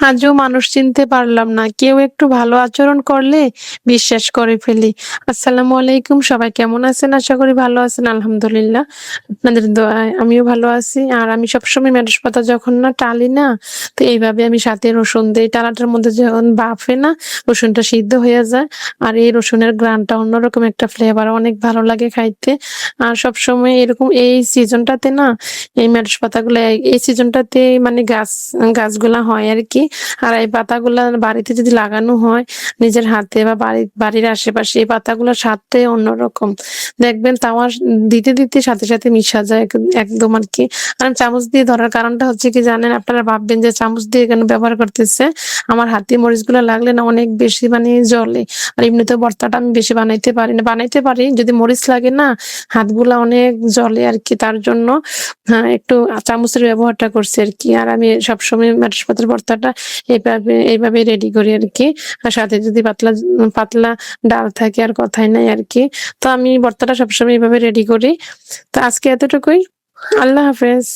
আজও মানুষ চিনতে পারলাম না। কেউ একটু ভালো আচরণ করলে বিশ্বাস করে ফেলি। আসসালামু আলাইকুম। সবাই কেমন আছেন? আশা করি ভালো আছেন। আলহামদুলিল্লাহ। আপনাদের দোয়ায় আমিও ভালো আছি। আর আমি সবসময় মেথি পাতা যখন না টালি না, তো এইভাবে আমি সাথে রসুন দেই। টালাটার মধ্যে যখন বাফে না, রসুনটা সিদ্ধ হয়ে যায়। আর এই রসুনের ঘ্রাণটা অন্যরকম একটা ফ্লেভার, অনেক ভালো লাগে খাইতে। আর সবসময় এরকম এই সিজনটাতে না, এই মেথি পাতাগুলা এই সিজনটাতে মানে গাছগুলা হয় আরকি। আর এই পাতাগুলা বাড়িতে যদি লাগানো হয় নিজের হাতে বা বাড়ির আশেপাশে, এই পাতাগুলোর স্বাদটাই অন্যরকম। দেখবেন তাওয়া দিতে সাথে মিশা যায় একদম আরকি। আর আমি চামচ দিয়ে ধরার কারণটা হচ্ছে কি জানেন? আপনারা ভাববেন যে চামচ দিয়ে কেন ব্যবহার করতেছে? আমার হাতে মরিচগুলা লাগলে না অনেক বেশি মানে জ্বলে। আর এমনিতেও ভর্তাটা আমি বেশি বানাইতে পারি না। বানাইতে পারি, যদি মরিচ লাগে না হাতগুলা অনেক জ্বলে আরকি। তার জন্য হ্যাঁ, একটু চামচের ব্যবহারটা করছি আরকি। আর আমি সবসময় মেথি পাতার ভর্তাটা এইভাবে রেডি করি আরকি। আর সাথে যদি পাতলা ডাল থাকে আর কথাই নাই আরকি। তো আমি ভর্তাটা সবসময় এভাবে রেডি করি। তো আজকে এতটুকুই। আল্লাহ হাফেজ।